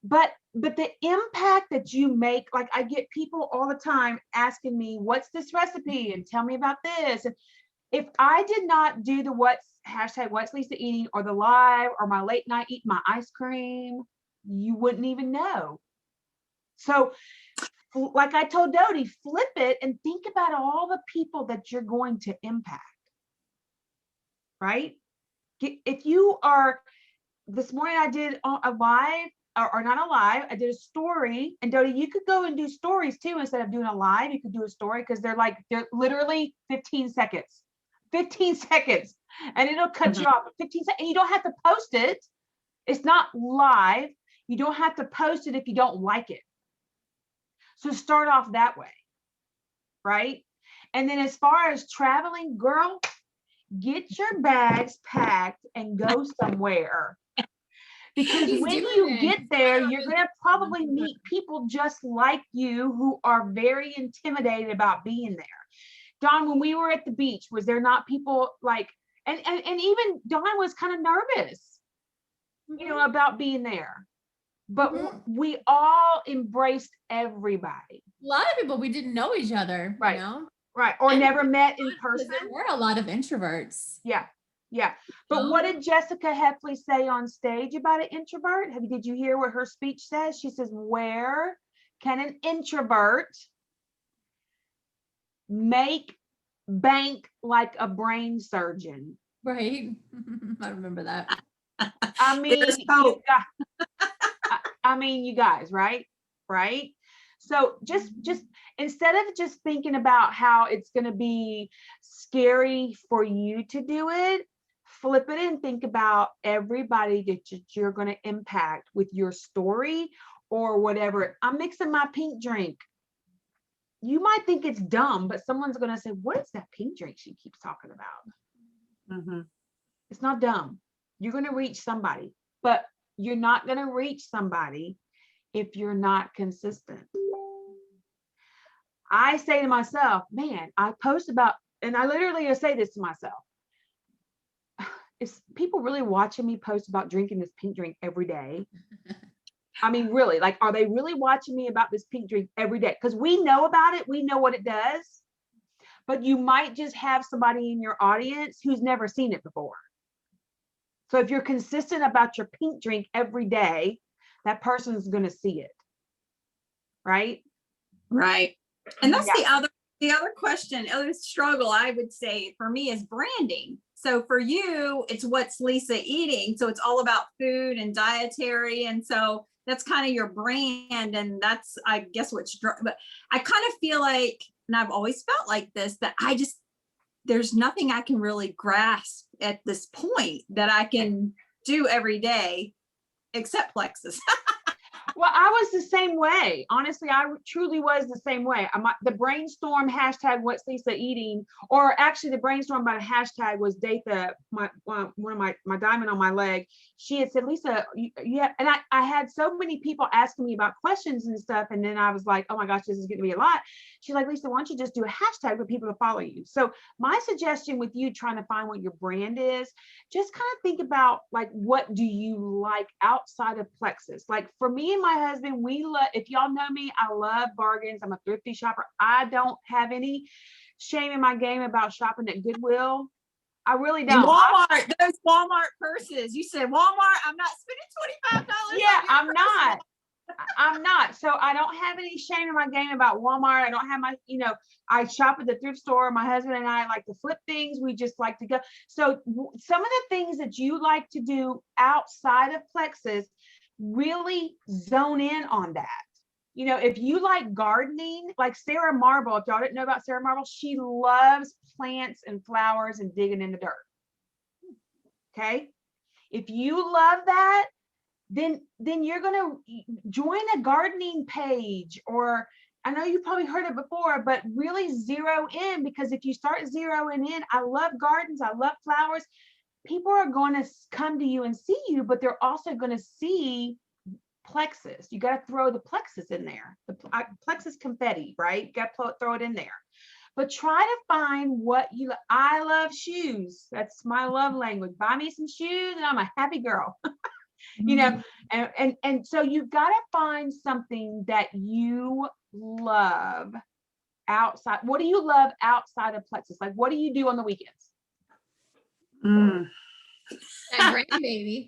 But the impact that you make, like I get people all the time asking me, what's this recipe? And tell me about this. And if I did not do the what's Lisa eating, or the live, or my late night eating my ice cream, you wouldn't even know. So like I told Dodie, flip it and think about all the people that you're going to impact, right? If you are, this morning I did a live, or not a live, I did a story. And Dodie, you could go and do stories too. Instead of doing a live, you could do a story, because they're literally 15 seconds. 15 seconds. And it'll cut you off. 15 seconds. And you don't have to post it. It's not live. You don't have to post it if you don't like it. So start off that way, right? And then as far as traveling, girl, get your bags packed and go somewhere. Because when you get there, you're going to probably meet people just like you who are very intimidated about being there. Dawn, when we were at the beach, was there not people like, and even Dawn was kind of nervous, you know, about being there. But we all embraced everybody. A lot of people, we didn't know each other, right? You know? Right. Or never met in person. There were a lot of introverts. Yeah. Yeah. But what did Jessica Heffley say on stage about an introvert? Did you hear what her speech says? She says, where can an introvert make bank like a brain surgeon? Right. I remember that. I mean, you guys, right? Right. So just instead of just thinking about how it's going to be scary for you to do it, flip it and think about everybody that you're going to impact with your story or whatever. I'm mixing my pink drink. You might think it's dumb, but someone's going to say, what is that pink drink she keeps talking about? It's not dumb. You're going to reach somebody, but you're not going to reach somebody if you're not consistent. I say to myself, man, I post about, and I literally say this to myself, is people really watching me post about drinking this pink drink every day? I mean, really, like, are they really watching me about this pink drink every day? Because we know about it, we know what it does, but you might just have somebody in your audience who's never seen it before. So if you're consistent about your pink drink every day, that person is going to see it. Right? Right. And that's the other question, other struggle I would say for me is branding. So for you, it's what's Lisa eating. So it's all about food and dietary. And so that's kind of your brand. And that's, I guess, but I kind of feel like, and I've always felt like this, that there's nothing I can really grasp at this point that I can do every day except Plexus. Well, I was the same way. Honestly, I truly was the same way. The brainstorm hashtag what's Lisa eating, or actually the brainstorm about a hashtag was Datha, one of my diamond on my leg. She had said, Lisa, yeah, and I had so many people asking me about questions and stuff, and then I was like, oh my gosh, this is going to be a lot. She's like, Lisa, why don't you just do a hashtag for people to follow you? So my suggestion with you trying to find what your brand is, just kind of think about, like, what do you like outside of Plexus? Like for me and my husband, we love, if y'all know me, I love bargains. I'm a thrifty shopper. I don't have any shame in my game about shopping at Goodwill. I really don't. And Walmart, those Walmart purses. You said Walmart, I'm not spending $25. Yeah, I'm not. I'm not. So I don't have any shame in my game about Walmart. I don't have my, I shop at the thrift store. My husband and I like to flip things. We just like to go. So some of the things that you like to do outside of Plexus, really zone in on that. If you like gardening, like Sarah Marble, if y'all didn't know about Sarah Marble, she loves plants and flowers and digging in the dirt. Okay. If you love that, then you're going to join a gardening page, or I know you've probably heard it before, but really zero in, because if you start zeroing in, I love gardens, I love flowers. People are going to come to you and see you, but they're also going to see plexus. You got to throw the plexus in there, the plexus confetti, right? You got to throw it in there. But try to find what you, I love shoes. That's my love language. Buy me some shoes and I'm a happy girl. You know, and so you've got to find something that you love outside. What do you love outside of plexus? Like, what do you do on the weekends? That grandbaby.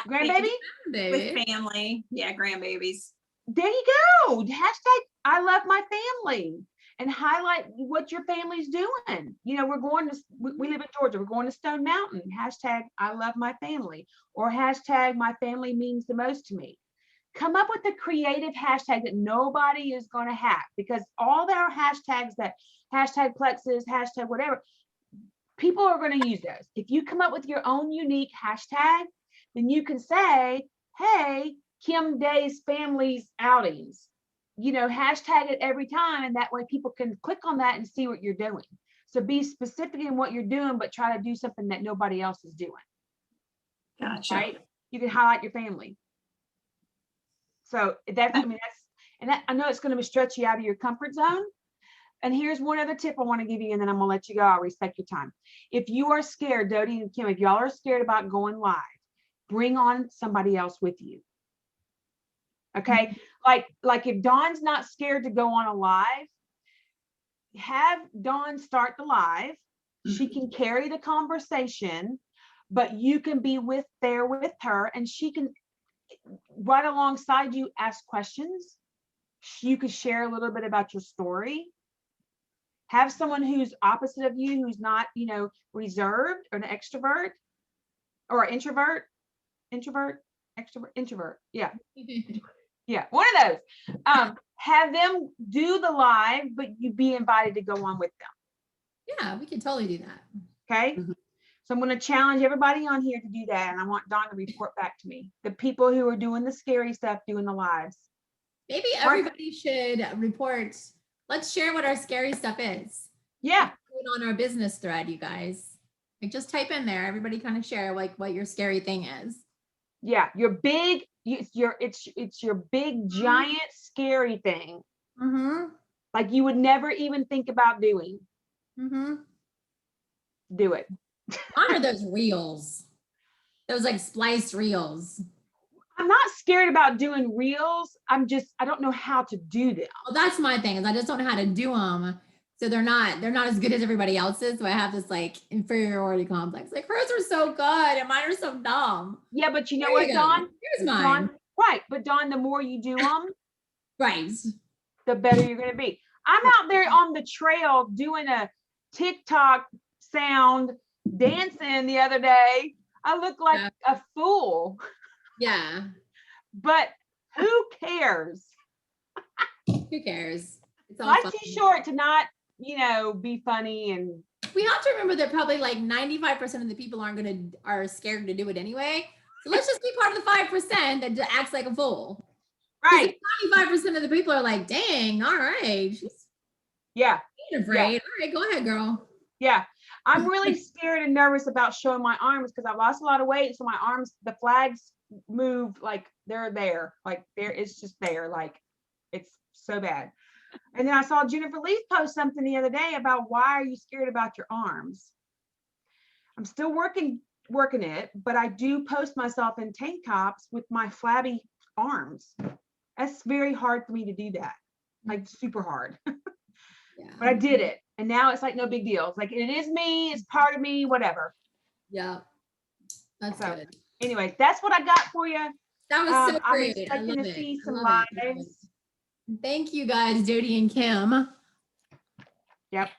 Grandbaby? With family. Yeah, grandbabies. There you go. Hashtag I love my family, and highlight what your family's doing. You know, we're going to, we live in Georgia. We're going to Stone Mountain. Hashtag I love my family, or hashtag my family means the most to me. Come up with a creative hashtag that nobody is going to hack, because all their hashtags, that hashtag plexus, hashtag whatever, people are going to use those. If you come up with your own unique hashtag, then you can say, hey, Kim Day's family's outings, you know, hashtag it every time. And that way people can click on that and see what you're doing. So be specific in what you're doing, but try to do something that nobody else is doing. Gotcha. Right? You can highlight your family. So that's, I mean, I know it's going to stretch you out of your comfort zone. And here's one other tip I want to give you, and then I'm going to let you go. I'll respect your time. If you are scared, Dodie and Kim, if y'all are scared about going live, bring on somebody else with you. Okay. Like if Dawn's not scared to go on a live, have Dawn start the live. She can carry the conversation, but you can be there with her, and she can right alongside you ask questions. You could share a little bit about your story. Have someone who's opposite of you, who's not, you know, reserved, or an extrovert, or an introvert. Yeah. Yeah, one of those. Have them do the live, but you be invited to go on with them. Yeah, we can totally do that. Okay. So I'm going to challenge everybody on here to do that. And I want Dawn to report back to me. The people who are doing the scary stuff, doing the lives. Maybe everybody should report. Let's share what our scary stuff is. Yeah. Do it on our business thread, you guys. Like, just type in there. Everybody kind of share like what your scary thing is. Yeah, your big, it's your big giant scary thing. Like you would never even think about doing. Do it. Honor those reels. Those like spliced reels. I'm not scared about doing reels. I don't know how to do them. Well, that's my thing, is I just don't know how to do them. So they're not as good as everybody else's. So I have this like inferiority complex. Like, hers are so good and mine are so dumb. Yeah, but you know what, Dawn? Here's mine. Dawn, right, but Dawn, the more you do them, right, the better you're going to be. I'm out there on the trail doing a TikTok sound dancing the other day. I look like a fool. Yeah. But who cares? Who cares? It's all Life's too short to not, you know, be funny. And we have to remember that probably like 95% of the people are scared to do it anyway. So let's just be part of the 5% that acts like a fool. Right. 95% of the people are like, dang, all right. She's afraid. Yeah. All right, go ahead, girl. Yeah. I'm really scared and nervous about showing my arms because I've lost a lot of weight. So my arms, the flags move like they're there. Like it's just there. Like it's so bad. And then I saw Jennifer Lee's post something the other day about why are you scared about your arms? I'm still working it, but I do post myself in tank tops with my flabby arms. That's very hard for me to do that. Like super hard. Yeah. But I did it. And now it's like no big deal. It's like it is me, it's part of me, whatever. Yeah. That's good. Anyway, that's what I got for you. That was so I'm great. expecting to see some lives. Thank you guys, Jody and Kim. Yep.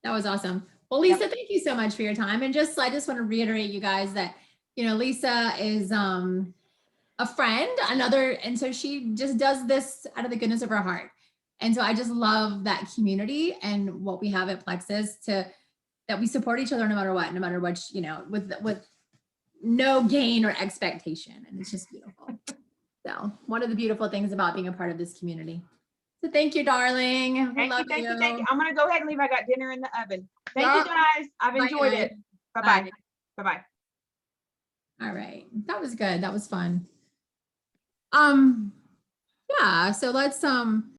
That was awesome. Well, Lisa, thank you so much for your time. And I just want to reiterate, you guys, that, you know, Lisa is a friend, and so she just does this out of the goodness of her heart. And so I just love that community and what we have at Plexus that we support each other no matter what, you know, with no gain or expectation. And it's just beautiful. So one of the beautiful things about being a part of this community. So thank you, darling. We Thank love you, thank you, thank you. I'm gonna go ahead and leave. I got dinner in the oven. Thank you, Well, guys. I've bye, enjoyed guys. it. Bye-bye. Bye. Bye-bye. All right. That was good. That was fun. Yeah, so let's